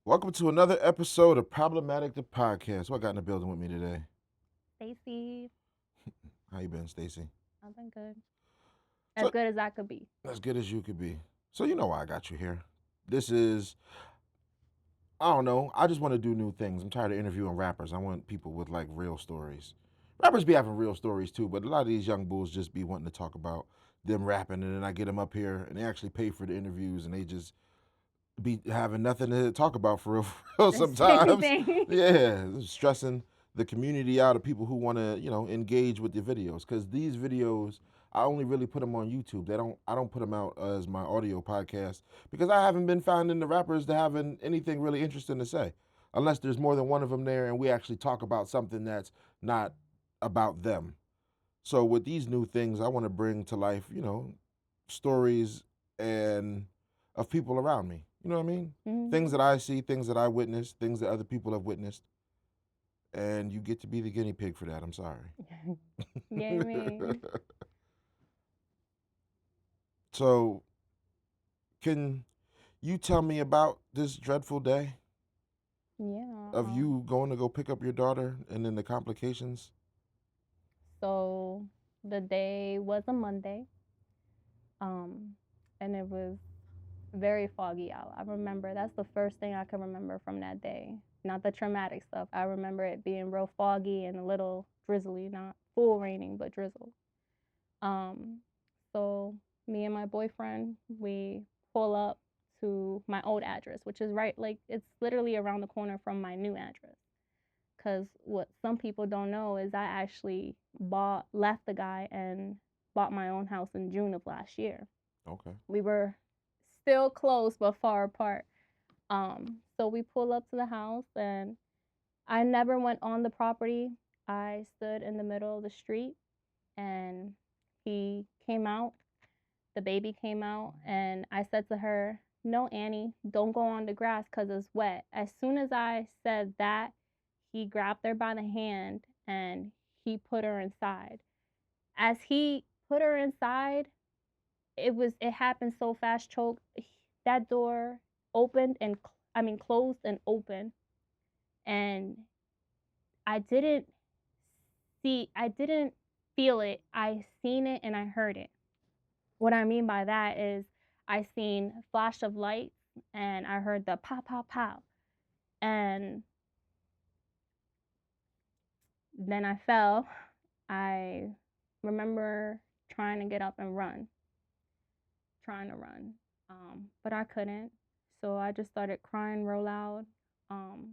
Welcome to another episode of Problematic the Podcast. What got in the building with me today? Stacy, How you been, Stacy? I've been good. As So good as I could be. as good as you could be. So you know why I got you here. This is I don't know. I just want to do new things. I'm tired of interviewing rappers. I want people with like real stories. Rappers be having real stories too, but a lot of these young bulls just be wanting to talk about them rapping, and then I get them up here, and they actually pay for the interviews, and they just be having nothing to talk about for real, for real The same sometimes. thing. Yeah, stressing the community out of people who want to, engage with the videos. Because these videos, I only really put them on YouTube. I don't put them out as my audio podcast because I haven't been finding the rappers to having anything really interesting to say, unless there's more than one of them there and we actually talk about something that's not about them. So with these new things, I want to bring to life, stories and of people around me. You know what I mean? Things Mhm. that I see, things that I witnessed, things that other people have witnessed, and you get to be the guinea pig for that. I'm sorry. Gaming. So, can you tell me about this dreadful day Yeah. of you going to go pick up your daughter and then the complications? So the day was a Monday. Um, and it was very foggy out. I remember that's the first thing I can remember from that day. Not the traumatic stuff. I remember it being real foggy and a little drizzly, not full raining, but drizzle. Um, so me and my boyfriend, we pull up to my old address, which is right, like it's literally around the corner from my new address. Cause what some people don't know is I actually left the guy and bought my own house in June of last year. Okay. We were still close but far apart. So we pull up to the house and I never went on the property. I stood in the middle of the street and he came out, the baby came out, and I said to her, "No, Annie, don't go on the grass because it's wet." As soon as I said that, he grabbed her by the hand and he put her inside. As he put her inside, it happened so fast, choke. That door opened and closed and opened, and I didn't I didn't feel it. I seen it and I heard it. What I mean by that is I seen a flash of lights and I heard the pow pow pow. And then I fell. I remember trying to get up and run, trying to run. But I couldn't. So I just started crying real loud. Um,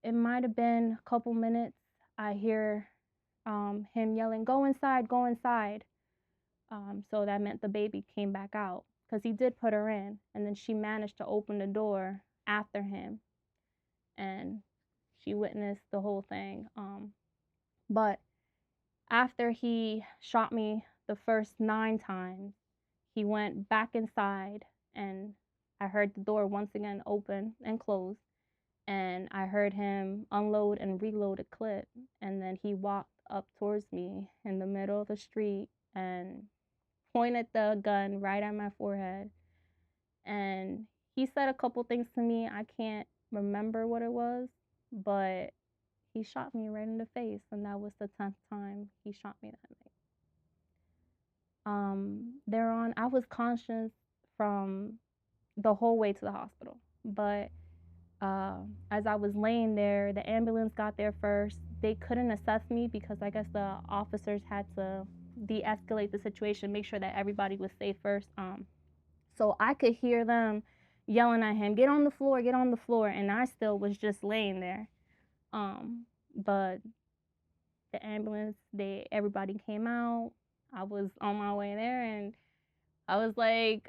it might have been a couple minutes. I hear him yelling, "Go inside, go inside." So that meant the baby came back out because he did put her in. And then she managed to open the door after him and she witnessed the whole thing. But after he shot me the first 9 times, he went back inside and I heard the door once again open and close. And I heard him unload and reload a clip. And then he walked up towards me in the middle of the street and pointed the gun right at my forehead. And he said a couple things to me. I can't remember what it was, but he shot me right in the face. And that was the 10th time he shot me that night. Thereon, I was conscious from the whole way to the hospital. But as I was laying there, the ambulance got there first. They couldn't assess me because I guess the officers had to de escalate the situation, make sure that everybody was safe first. So I could hear them yelling at him, "Get on the floor, get on the floor." And I still was just laying there. But the ambulance, everybody came out. I was on my way there and I was like,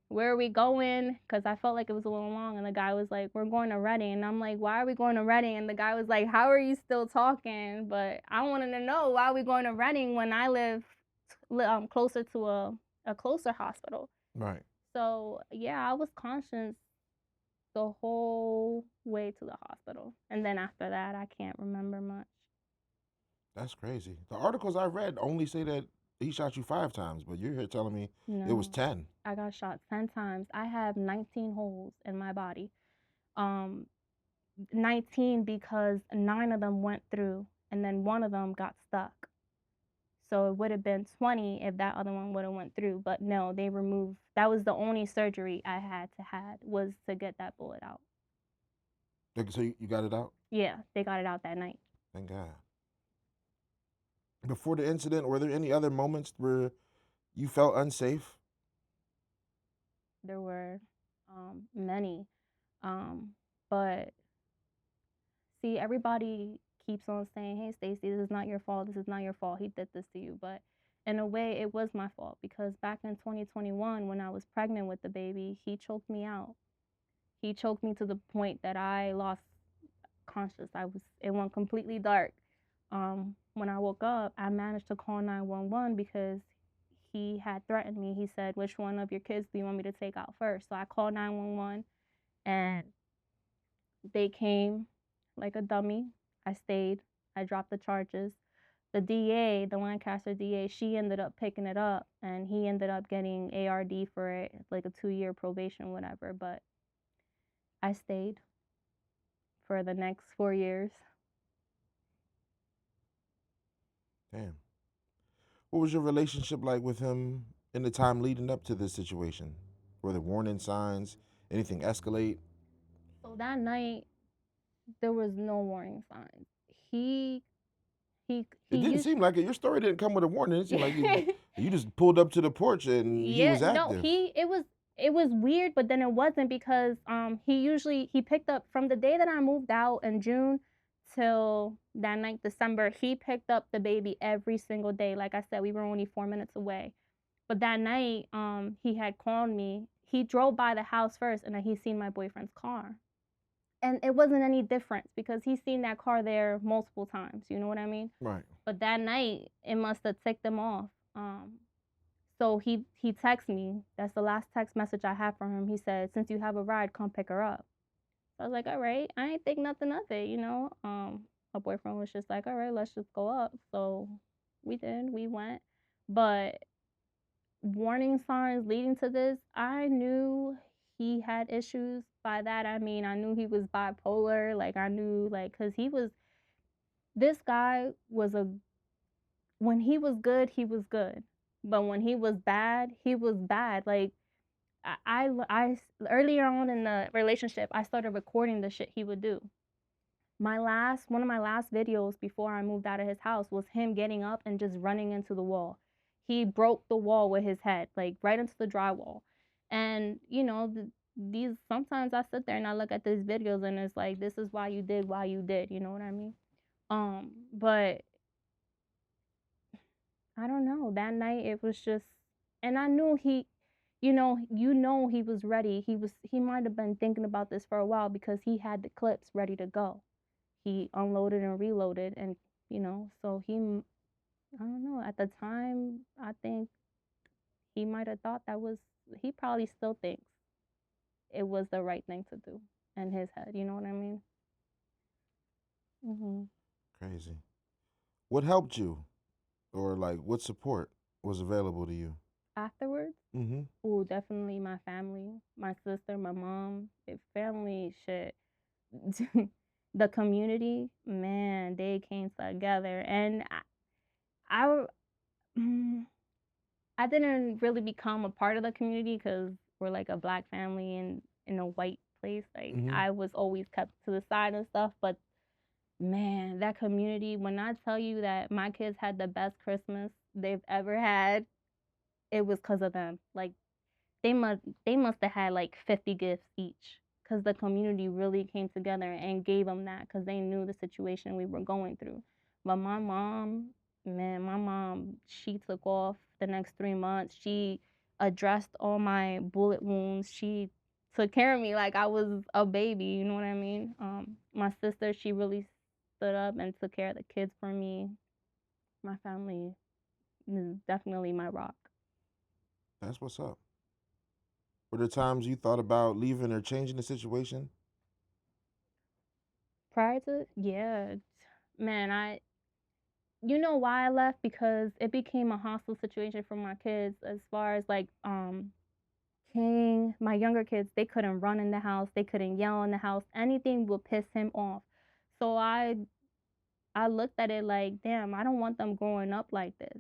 where are we going? Because I felt like it was a little long. And the guy was like, we're going to Reading. And I'm like, why are we going to Reading? And the guy was like, how are you still talking? But I wanted to know why are we going to Reading when I live closer to a closer hospital. Right. So yeah, I was conscious the whole way to the hospital. And then after that, I can't remember much. That's crazy. The articles I read only say that he shot you 5 times, but you're here telling me it was No, 10. I got shot 10 times. I have 19 holes in my body. Um, 19 because 9 of them went through and then one of them got stuck. So it would have been 20 if that other one would have went through, but no, they removed. That was the only surgery I had was to get that bullet out. Like, so you got it out? Yeah, they got it out that night. Thank God. Before the incident, were there any other moments where you felt unsafe? There were many, um, but see, everybody keeps on saying, "Hey, Stacy, this is not your fault. This is not your fault. He did this to you." But in a way, it was my fault because back in 2021, when I was pregnant with the baby, he choked me out. He choked me to the point that I lost conscious. It went completely dark. When I woke up, I managed to call 911 because he had threatened me. He said, "Which one of your kids do you want me to take out first?" So I called 911 and they came like a dummy. I stayed. I dropped the charges. The DA, the Lancaster DA, she ended up picking it up and he ended up getting ARD for it, like a 2-year probation, whatever. But I stayed for the next 4 years. Damn. What was your relationship like with him in the time leading up to this situation? Were there warning signs? Anything escalate? So that night, there was no warning signs. He he It didn't used seem like it. Your story didn't come with a warning. It seemed like you just pulled up to the porch and he yeah, was no, active. it was weird, but then it wasn't because he picked up from the day that I moved out in June till that night December. He picked up the baby every single day. Like I said, we were only 4 minutes away. But that night, he had called me. He drove by the house first, and then he seen my boyfriend's car. And it wasn't any difference because he's seen that car there multiple times. You know what I mean? Right. But that night, it must have ticked him off. So he texted me. That's the last text message I have from him. He said, "Since you have a ride, come pick her up." So I was like, "All right." I ain't think nothing of it, you know. My boyfriend was just like, "All right, let's just go up." So we did. We went, but warning signs leading to this, I knew he had issues. By that I mean I knew he was bipolar. Like I knew, like, cause this guy was a when he was good, he was good, but when he was bad, he was bad. Like I earlier on in the relationship, I started recording the shit he would do. One of my last videos before I moved out of his house was him getting up and just running into the wall. He broke the wall with his head, like right into the drywall. And these sometimes I sit there and I look at these videos and it's like, this is why you did, you know what I mean? But I don't know. That night it was just, and I knew he was ready. He might have been thinking about this for a while because he had the clips ready to go. He unloaded and reloaded, and so I don't know. At the time, I think he might have thought he probably still thinks it was the right thing to do in his head. You know what I mean? hmm Crazy. What helped you? Or like what support was available to you? Afterwards, Mm-hmm. oh, definitely my family, my sister, my mom, family shit. The community, man, they came together, and I, mm, I didn't really become a part of the community because we're like a black family and in a white place. Like Mm-hmm. I was always kept to the side and stuff. But man, that community, when I tell you that my kids had the best Christmas they've ever had, it was because of them. Like they must they must have had like 50 gifts each because the community really came together and gave them that because they knew the situation we were going through. But my mom, man, my mom, she took off the next 3 months. She addressed all my bullet wounds. She took care of me like I was a baby. You know what I mean? My sister, she really stood up and took care of the kids for me. My family is definitely my rock. That's what's up. Were there times you thought about leaving or changing the situation? Prior to, yeah, man, You know why I left? Because it became a hostile situation for my kids as far as like King, my younger kids, they couldn't run in the house, they couldn't yell in the house. Anything would piss him off. So I looked at it like, damn, I don't want them growing up like this.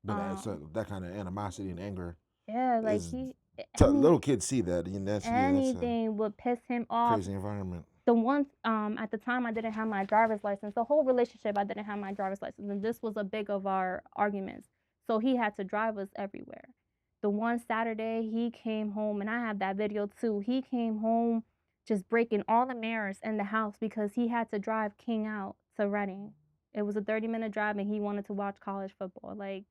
But Um that kind of animosity and anger yeah, like is he little kids see that, and that's a anything would piss him off. crazy environment. The ones at the time I didn't have my driver's license. The whole relationship I didn't have my driver's license, and this was a big of our arguments. So he had to drive us everywhere. The one Saturday he came home, and I have that video too. He came home just breaking all the mirrors in the house because he had to drive King out to Reading. It was a 30-minute drive, and he wanted to watch college football. Like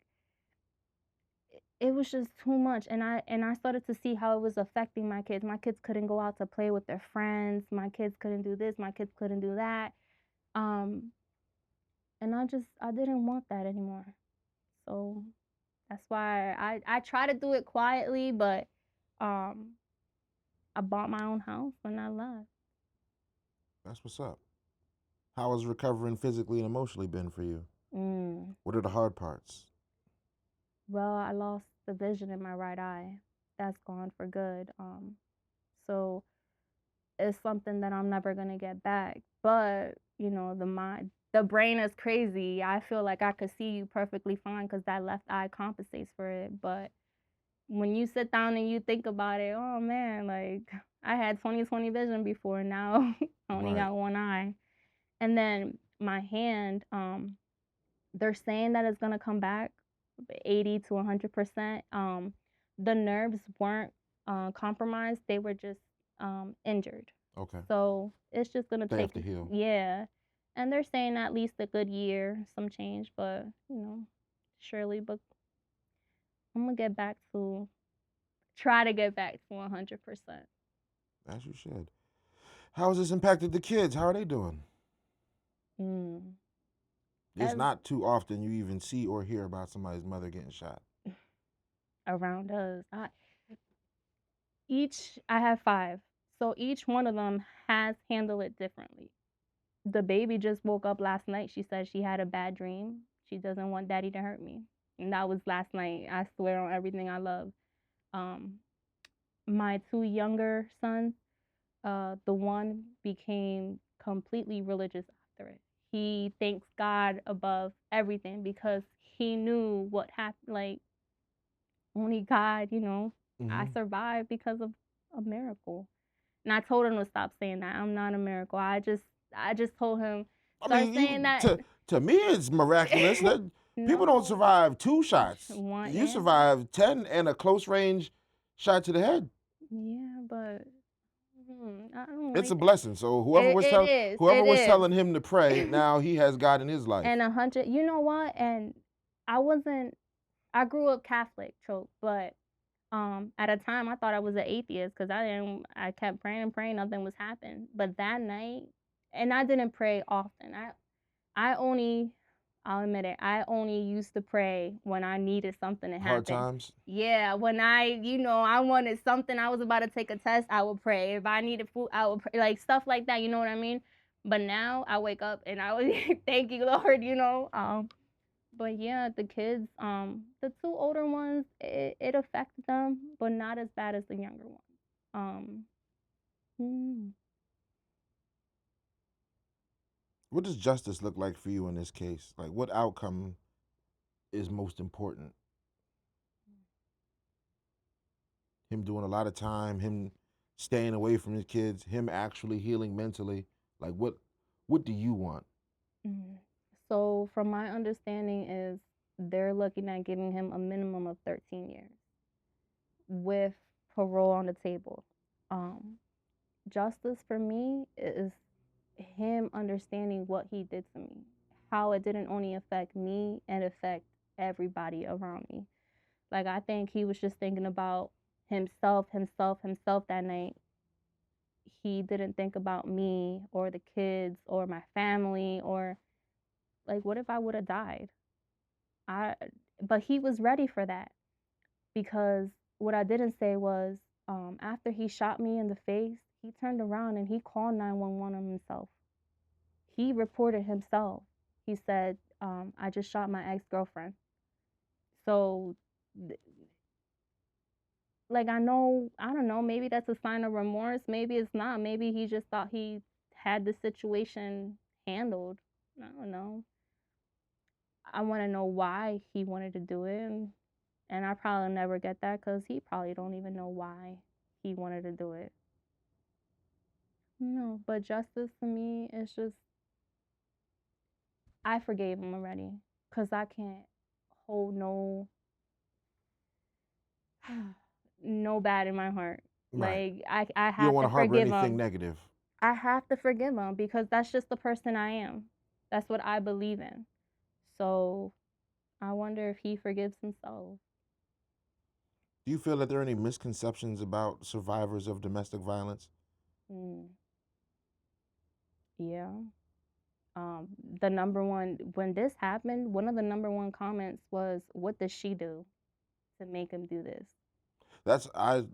it was just too much, and I started to see how it was affecting my kids. My kids couldn't go out to play with their friends. My kids couldn't do this. My kids couldn't do that. Um, and I didn't want that anymore. So that's why I try to do it quietly, but um, I bought my own house when I left. That's what's up. How has recovering physically and emotionally been for you? Mm. What are the hard parts? Well, I lost the vision in my right eye. That's gone for good. So it's something that I'm never gonna get back. But you know, the brain is crazy. I feel like I could see you perfectly fine because that left eye compensates for it. But when you sit down and you think about it, oh man, like I had 20/20 vision before. Now I only Right. got one eye. And then my hand, they're saying that it's gonna come back 80 to 100%. The nerves weren't compromised; they were just injured. Okay. So it's just gonna They have take, to heal. yeah. And they're saying at least a good year, some change, but you know, surely. But I'm gonna get back to try to get back to 100%. As you should. How has this impacted the kids? How are they doing? Mm. It's As not too often you even see or hear about somebody's mother getting shot. around us, I have five, so each one of them has handled it differently. The baby just woke up last night. She said she had a bad dream. She doesn't want daddy to hurt me. And that was last night. I swear on everything I love. Um, my two younger sons, the one became completely religious after it. He thanks God above everything because he knew what happened. Like, only God, you know, I Mm-hmm. survived because of a miracle. And I told him to stop saying that. I'm not a miracle. I just told him I start mean, saying you that. to me it's miraculous that people don't No, survive two shots. one, You yeah, survived 10 and a close range shot to the head. yeah, but I don't It's a like that. blessing. So whoever It was is. telling him to pray, now he has God in his life. And 100, you know what? And I wasn't. I grew up Catholic, trope, but at a time I thought I was an atheist because I didn't. I kept praying and praying, nothing was happening. But that night, and I didn't pray often. I only, I'll admit it, I only used to pray when I needed something to Hard happen. times. Yeah, when I wanted something, I was about to take a test, I would pray. If I needed food, I would pray. Like stuff like that, you know what I mean? But now I wake up and I would thank you, Lord, you know. But yeah, the kids, the two older ones, it affected them, but not as bad as the younger ones. Um, mm, What does justice look like for you in this case? Like, what outcome is most important? Him doing a lot of time, him staying away from his kids, him actually healing mentally. Like, what do you want? mm. So from my understanding is they're looking at giving him a minimum of 13 years with parole on the table. Um, Justice for me is him understanding what he did to me, how it didn't only affect me and affect everybody around me. Like I think he was just thinking about himself that night. He didn't think about me or the kids or my family or like what if I would have died? I but he was ready for that because what I didn't say was after he shot me in the face, he turned around and he called 911 on himself. He reported himself. He said I just shot my ex-girlfriend. So, like, I don't know, maybe that's a sign of remorse. Maybe it's not. Maybe he just thought he had the situation handled. I don't know. I want to know why he wanted to do it. And I probably never get that because he probably don't even know why he wanted to do it. No, but justice to me is just, I forgave him already because I can't hold no bad in my heart. Right. Like I You don't have want to to harbor forgive anything him. negative. I have to forgive him because that's just the person I am. That's what I believe in. So I wonder if he forgives himself. Do you feel that there are any misconceptions about survivors of domestic violence? Mm, yeah. Um, the number one when this happened, one of the number one comments was, "What does she do to make him do this?" That's I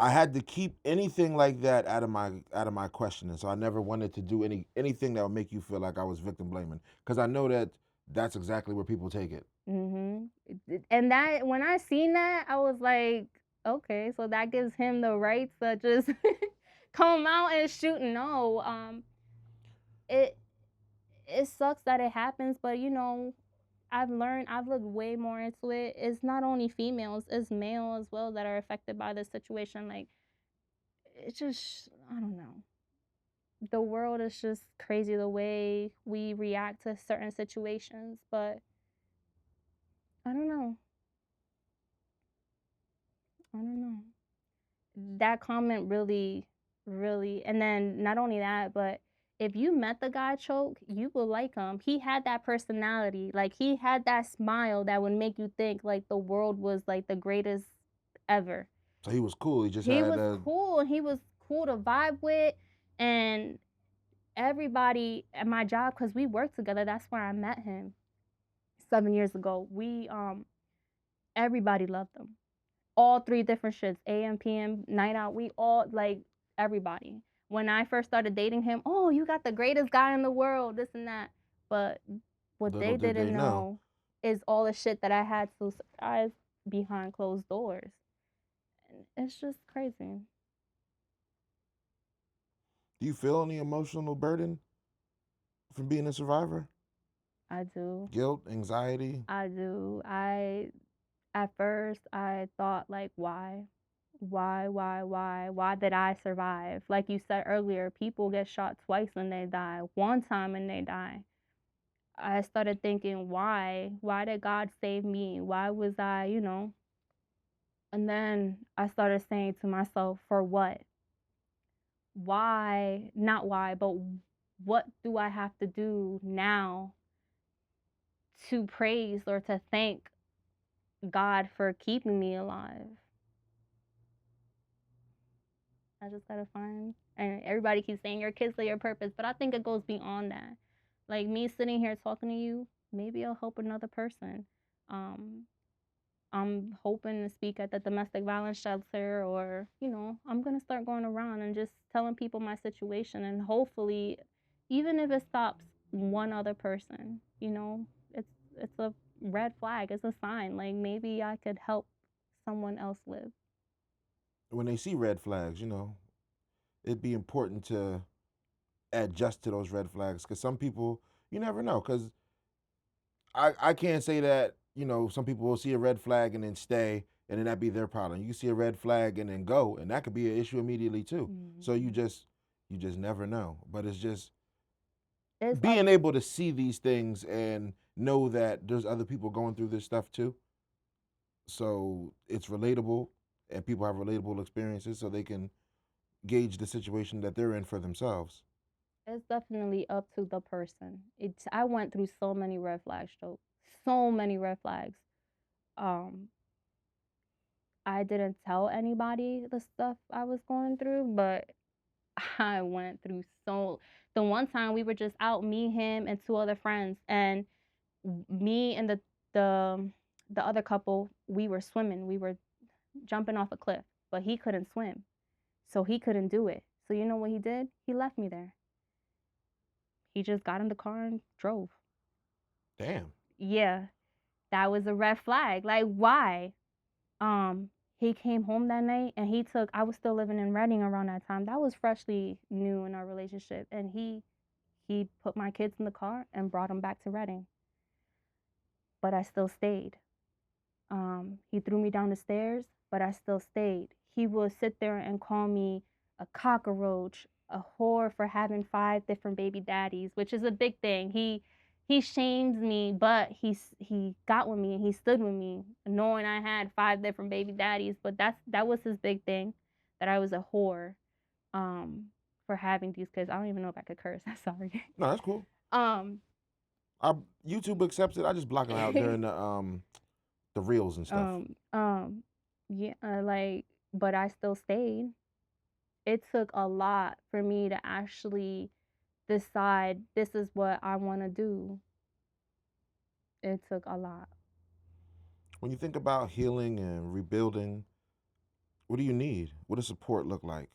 had to keep anything like that out of my questioning. So I never wanted to do anything that would make you feel like I was victim blaming because I know that that's exactly where people take it. Mhm. And that when I seen that, I was like, okay, so that gives him the right to just come out and shoot. No, it it sucks that it happens, but I've looked way more into it. It's not only females, it's male as well that are affected by this situation. Like it's just I don't know. The world is just crazy the way we react to certain situations, but I don't know. I don't know. That comment really, really, and then not only that, but if you met the guy Choke, you will like him. He had that personality, like he had that smile that would make you think like the world was like the greatest ever. So he was cool. He just He had was a cool. He was cool to vibe with, and everybody at my job, because we worked together. That's where I met him 7 years ago. We everybody loved him. All three different shifts, AM, PM, night out. We all like everybody. When I first started dating him, oh, you got the greatest guy in the world, this and that. But what little they did they didn't know. know is all the shit that I had to surprise behind closed doors. And it's just crazy. Do you feel any emotional burden from being a survivor? I do. Guilt, anxiety? I do. I At first I thought like why? Why did I survive? Like you said earlier, people get shot twice and they die, one time and they die. I started thinking, why? Why did God save me? Why was I? And then I started saying to myself, for what? Why? Not why, but what do I have to do now to praise or to thank God for keeping me alive? I just gotta find. And everybody keeps saying your kids are your purpose, but I think it goes beyond that. Like me sitting here talking to you, maybe I'll help another person. Um, I'm hoping to speak at the domestic violence shelter, or I'm gonna start going around and just telling people my situation, and hopefully, even if it stops one other person, it's a red flag. It's a sign. Like maybe I could help someone else live. When they see red flags, it'd be important to adjust to those red flags because some people, you never know. Because I can't say that, some people will see a red flag and then stay and then that be their problem. You can see a red flag and then go, and that could be an issue immediately too. So Mm-hmm. you just never know. But it's just It's up. being able to see these things and know that there's other people going through this stuff too. So it's relatable and people have relatable experiences so they can gauge the situation that they're in for themselves. It's definitely up to the person. I went through so many red flags, though. So many red flags. Um, I didn't tell anybody the stuff I was going through, but I went through so. The one time we were just out, me, him, and two other friends, and me and the the other couple, we were swimming. We were jumping off a cliff, but he couldn't swim, so he couldn't do it. So you know what he did? He left me there. He just got in the car and drove. Damn. Yeah, that was a red flag. Like, why? Um, he came home that night and he took, I was still living in Reading around that time. That was freshly new in our relationship. And he put my kids in the car and brought them back to Reading. But I still stayed. He threw me down the stairs, but I still stayed. He would sit there and call me a cockroach, a whore for having 5 different baby daddies, which is a big thing. He shames me, but he got with me and he stood with me, knowing I had 5 different baby daddies. But that was his big thing, that I was a whore, um, for having these kids. I don't even know if I could curse. I'm sorry. No, that's cool. um, I YouTube accepts it. I just block them out during the reels and stuff. um, um, yeah, like, but I still stayed. It took a lot for me to actually decide this is what I want to do. It took a lot. When you think about healing and rebuilding, what do you need? What does support look like?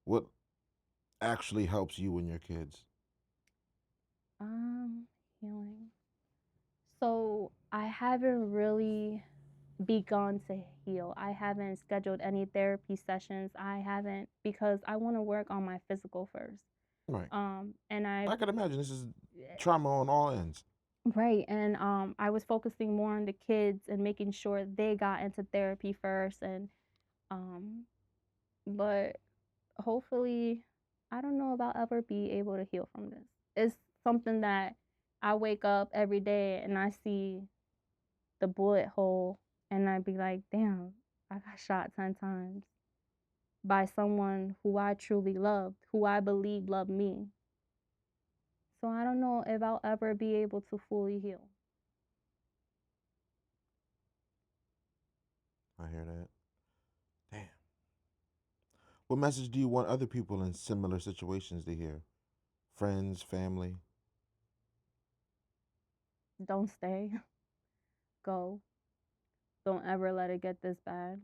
What actually helps you and your kids? Um, Healing. So I haven't really begun to heal. I haven't scheduled any therapy sessions. I haven't, because I want to work on my physical first. Right. And I could imagine this is trauma on all ends. right, and I was focusing more on the kids and making sure they got into therapy first, and um, but hopefully, I don't know if I'll ever be able to heal from this. It's something that I wake up every day and I see the bullet hole, and I'd be like, damn, I got shot 10 times by someone who I truly loved, who I believe loved me. So I don't know if I'll ever be able to fully heal. I hear that. Damn. What message do you want other people in similar situations to hear? Friends, family? Don't stay, go. Don't ever let it get this bad.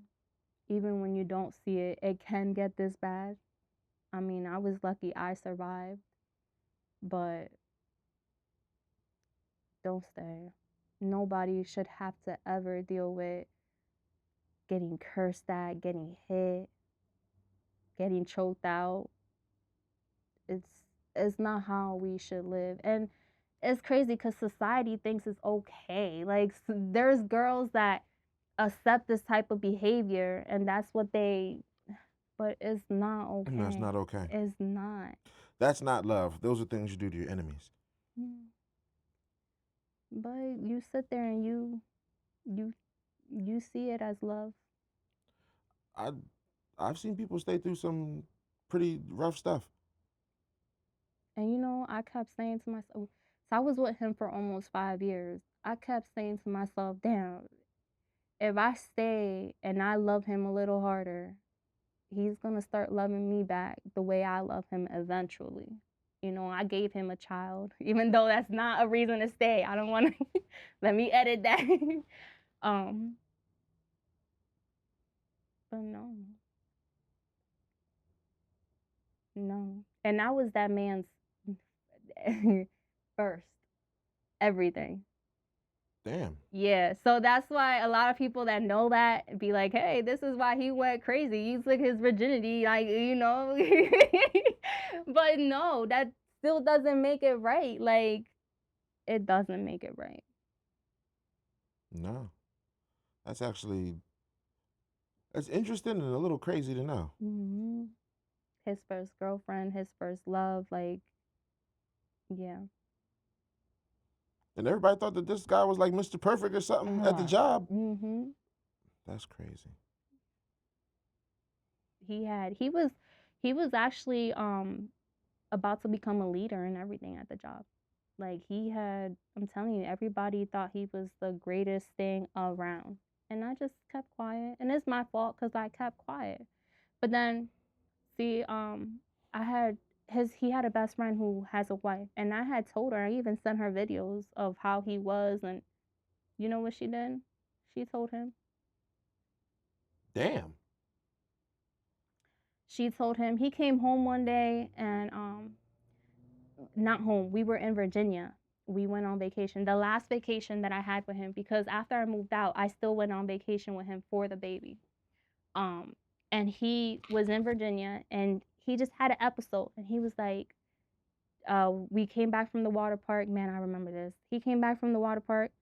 Even when you don't see it, it can get this bad. I mean, I was lucky I survived, but don't stay. Nobody should have to ever deal with getting cursed at, getting hit, getting choked out. It's it's not how we should live. And it's crazy because society thinks it's okay. Like, there's girls that accept this type of behavior and that's what they, but it's not No, it's okay. not okay. It's not. That's not love. Those are things you do to your enemies. Mm. But you sit there and you you see it as love. I I've seen people stay through some pretty rough stuff. And I kept saying to myself, so I was with him for almost 5 years. I kept saying to myself, damn, if I stay and I love him a little harder, he's gonna start loving me back the way I love him eventually. I gave him a child, even though that's not a reason to stay. I don't want to. Let me edit that. um, but no, no, and I was that man's first everything. Damn. Yeah, so that's why a lot of people that know that be like, "Hey, this is why he went crazy. He took his virginity, like." But no, that still doesn't make it right. Like, it doesn't make it right. No. That's actually it's interesting and a little crazy to know. hmm His first girlfriend, his first love, like, yeah. And everybody thought that this guy was like Mr. Perfect or something at the job. Mm-hmm. That's crazy. He was actually about to become a leader and everything at the job. Like, I'm telling you, everybody thought he was the greatest thing around. And I just kept quiet. And it's my fault because I kept quiet. But then, see, I had he had a best friend who has a wife. And I had told her, I even sent her videos of how he was. And you know what she did? She told him. Damn. She told him he came home one day and not home. We were in Virginia. We went on vacation. The last vacation that I had with him, because after I moved out, I still went on vacation with him for the baby. Um, and he was in Virginia, and he just had an episode, and he was like, we came back from the water park. Man, I remember this. He came back from the water park,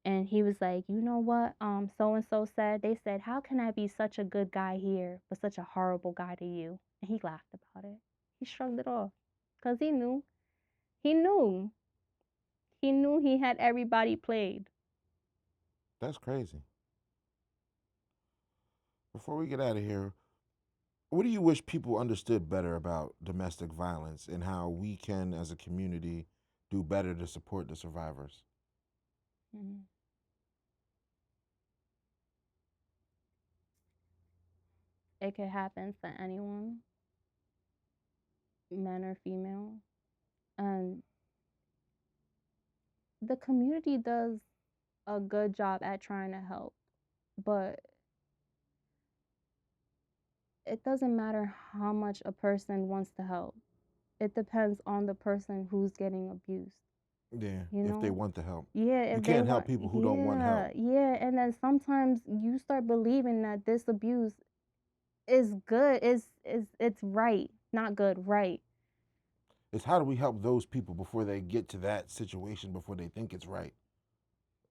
and he was like, you know what? So and so said. They said, how can I be such a good guy here, but such a horrible guy to you? And he laughed about it. He shrugged it off, cause he knew. He knew. He knew he had everybody played. That's crazy. Before we get out of here, what do you wish people understood better about domestic violence and how we can, as a community, do better to support the survivors? Mm. It could happen to anyone, men or female. And the community does a good job at trying to help, but it doesn't matter how much a person wants to help. It depends on the person who's getting abused, Yeah, you if they know? want the help. Yeah, You if they can't help want, people who don't want help. yeah, yeah. And then sometimes you start believing that this abuse is good, is it's right, not good, right. It's how do we help those people before they get to that situation, before they think it's right,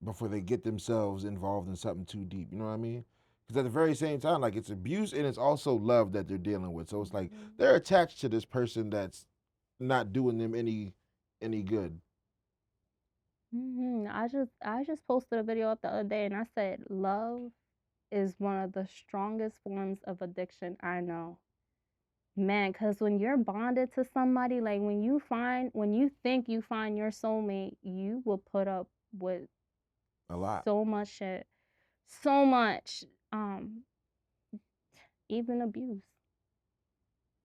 before they get themselves involved in something too deep. You know what I mean? Because at the very same time, like it's abuse and it's also love that they're dealing with. So it's like Mhm. they're attached to this person that's not doing them any good. I just posted a video up the other day, and I said love is one of the strongest forms of addiction I know. Man, cause when you're bonded to somebody, like when you think you find your soulmate, you will put up with A lot. so much shit, so much, um, even abuse.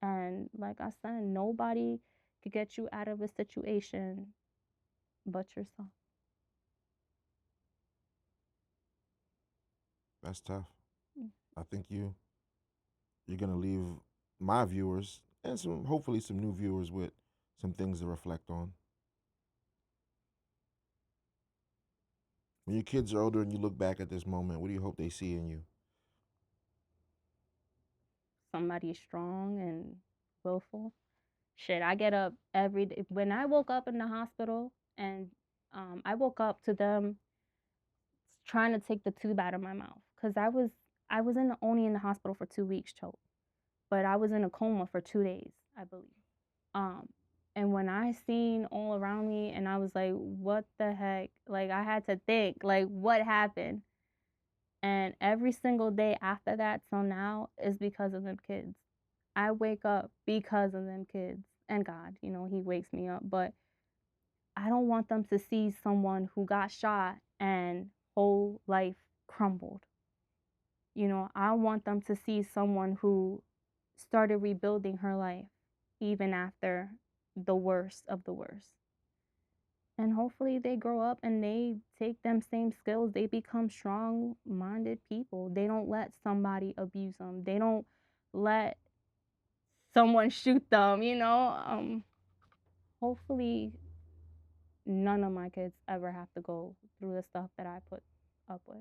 And like I said, nobody could get you out of a situation but yourself. That's tough. I think you're gonna leave my viewers and some hopefully some new viewers with some things to reflect on. When your kids are older and you look back at this moment, what do you hope they see in you? Somebody strong and willful. Shit, I get up every day. When I woke up in the hospital, and I woke up to them trying to take the tube out of my mouth, because I was only in the hospital for 2 weeks, choke, but I was in a coma for 2 days, I believe. Um, and when I seen all around me, and I was like, what the heck? Like I had to think, like what happened? And every single day after that till now is because of them kids. I wake up because of them kids and God, He wakes me up. But I don't want them to see someone who got shot and whole life crumbled. I want them to see someone who started rebuilding her life even after the worst of the worst. And hopefully they grow up and they take them same skills. They become strong minded people. They don't let somebody abuse them. They don't let someone shoot them. Hopefully none of my kids ever have to go through the stuff that I put up with.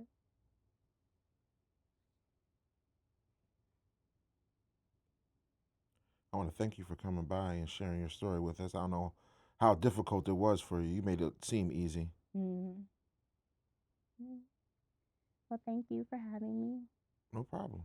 I want to thank you for coming by and sharing your story with us. I don't know how difficult it was for you. You made it seem easy. Mm-hmm. Well, thank you for having me. No problem.